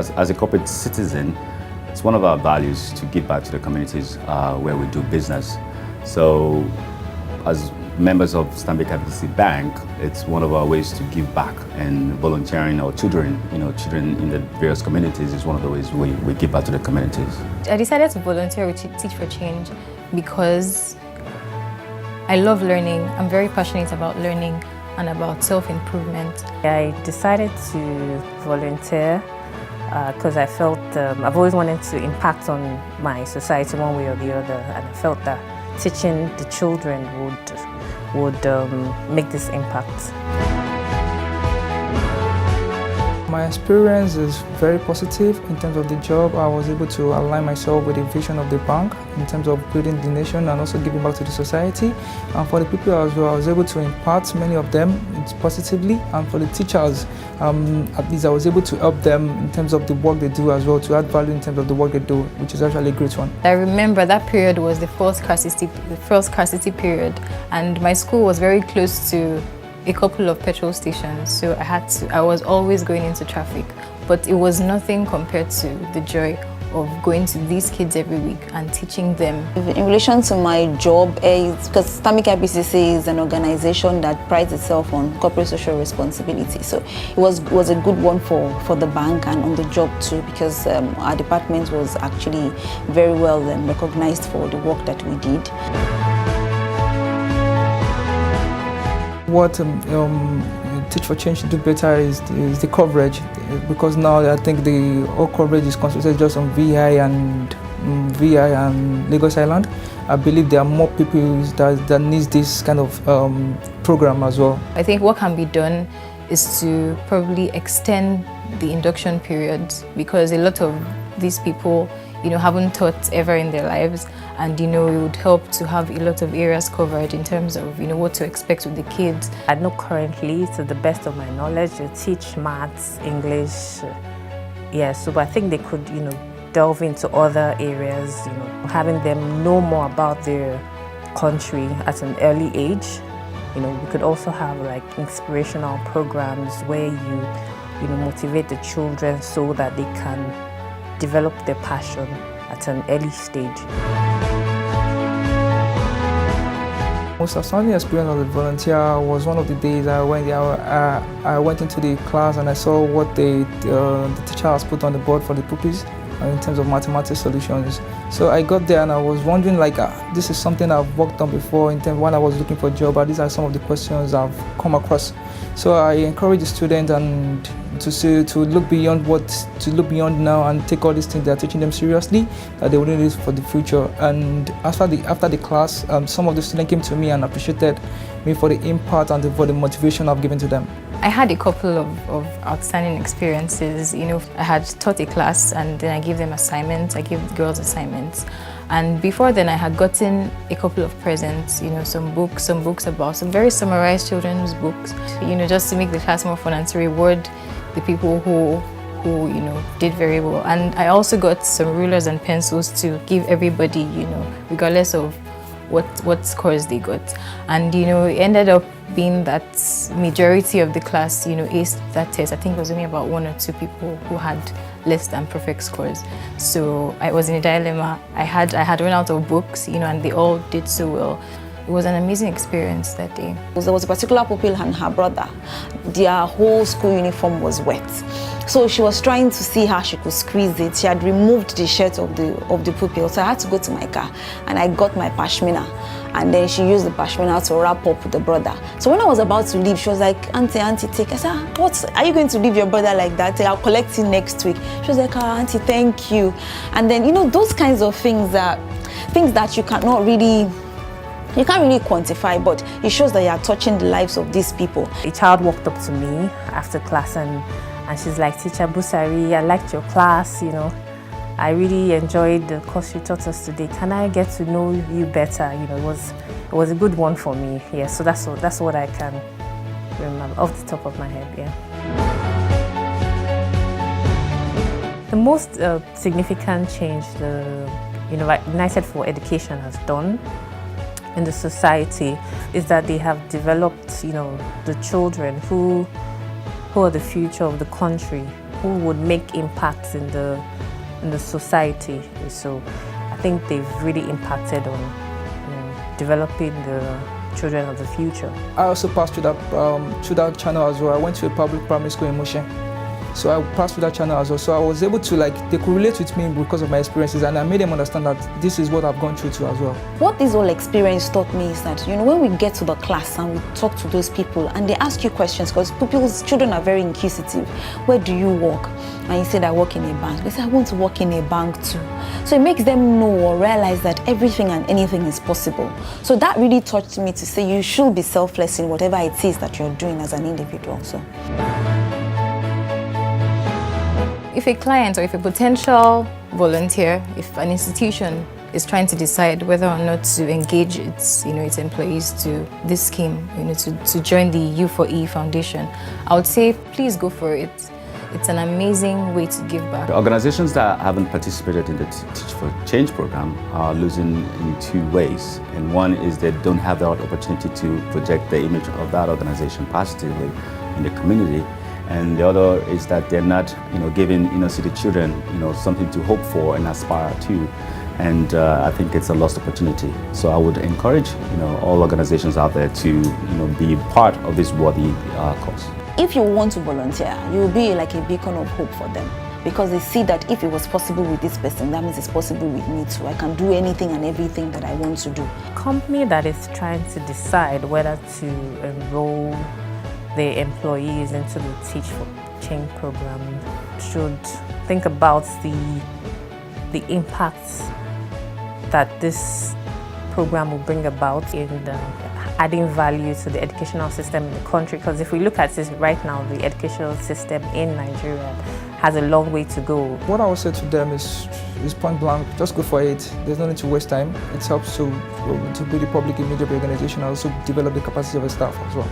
as a corporate citizen, it's one of our values to give back to the communities where we do business. So as members of STANBIC IBTC Bank, it's one of our ways to give back, and volunteering our children, children in the various communities is one of the ways we give back to the communities. I decided to volunteer with Teach for Change because I love learning. I'm very passionate about learning and about self-improvement. I decided to volunteer because I felt I've always wanted to impact on my society one way or the other, and I felt that teaching the children would make this impact. My experience is very positive in terms of the job. I was able to align myself with the vision of the bank in terms of building the nation and also giving back to the society. And for the people as well, I was able to impart many of them positively. And for the teachers, at least I was able to help them in terms of the work they do as well, to add value in terms of the work they do, which is actually a great one. I remember that period was the first scarcity period, and my school was very close to a couple of petrol stations, so I was always going into traffic, but it was nothing compared to the joy of going to these kids every week and teaching them. In relation to my job, because STANBIC IBTC is an organization that prides itself on corporate social responsibility, so it was a good one for the bank and on the job too, because our department was actually very well recognized for the work that we did. What Teach for Change should do better is the coverage, because now I think the whole coverage is concentrated just on VI and Lagos Island. I believe there are more people that need this kind of program as well. I think what can be done is to probably extend the induction periods, because a lot of these people haven't taught ever in their lives, and it would help to have a lot of areas covered in terms of what to expect with the kids. I know currently, to the best of my knowledge, you teach maths, English, so I think they could delve into other areas, having them know more about their country at an early age. We could also have like inspirational programs where you motivate the children so that they can develop their passion at an early stage. Most outstanding experience of the volunteer was one of the days I went into the class and I saw what the teacher has put on the board for the pupils in terms of mathematics solutions. So I got there and I was wondering, this is something I've worked on before in terms of when I was looking for a job, but these are some of the questions I've come across. So I encourage the student and to look beyond now and take all these things they're teaching them seriously, that they will need it for the future. And after the class, some of the students came to me and appreciated me for the impact and for the motivation I've given to them. I had a couple of outstanding experiences. I had taught a class and then I gave them assignments. I gave girls assignments. And before then I had gotten a couple of presents, some books about some very summarized children's books, just to make the class more fun and to reward the people who did very well. And I also got some rulers and pencils to give everybody, regardless of what scores they got. And it ended up being that majority of the class aced that test. I think it was only about 1 or 2 people who had less than perfect scores. So I was in a dilemma. I had run out of books, and they all did so well. It was an amazing experience that day. There was a particular pupil and her brother. Their whole school uniform was wet. So she was trying to see how she could squeeze it. She had removed the shirt of the pupil. So I had to go to my car and I got my pashmina. And then she used the pashmina to wrap up the brother. So when I was about to leave, she was like, Auntie, take. I said, what? Are you going to leave your brother like that? I'll collect it next week. She was like, Auntie, thank you. And then, those kinds of things that you can't really quantify, but it shows that you are touching the lives of these people. A child walked up to me after class and she's like, Teacher Busari, I liked your class, I really enjoyed the course you taught us today. Can I get to know you better? It was a good one for me. Yeah, so that's what I can remember off the top of my head. Yeah. The most significant change the United for Education has done in the society is that they have developed, the children who are the future of the country. who would make impacts in the society. So I think they've really impacted on developing the children of the future. I also passed through that channel as well. I went to a public primary school in Mushin. So I passed through that channel as well. So I was able to, they could relate with me because of my experiences, and I made them understand that this is what I've gone through too as well. What this whole experience taught me is that, when we get to the class and we talk to those people and they ask you questions, because children are very inquisitive. Where do you work? And you said, I work in a bank. They say, I want to work in a bank too. So it makes them know or realize that everything and anything is possible. So that really touched me to say you should be selfless in whatever it is that you're doing as an individual. So. If a client or if a potential volunteer, if an institution is trying to decide whether or not to engage its employees to this scheme, to join the U4E Foundation, I would say please go for it. It's an amazing way to give back. The organizations that haven't participated in the Teach for Change program are losing in two ways. And one is they don't have the opportunity to project the image of that organization positively in the community. And the other is that they're not, giving inner city children, something to hope for and aspire to. And I think it's a lost opportunity. So I would encourage, all organizations out there to, be part of this worthy cause. If you want to volunteer, you will be like a beacon of hope for them, because they see that if it was possible with this person, that means it's possible with me too. I can do anything and everything that I want to do. A company that is trying to decide whether to enroll their employees into the Teach for Change program should think about the impacts that this program will bring about in adding value to the educational system in the country. Because if we look at this right now, the educational system in Nigeria has a long way to go. What I would say to them is point blank, just go for it. There's no need to waste time. It helps to build a public image of the organization and also develop the capacity of the staff as well.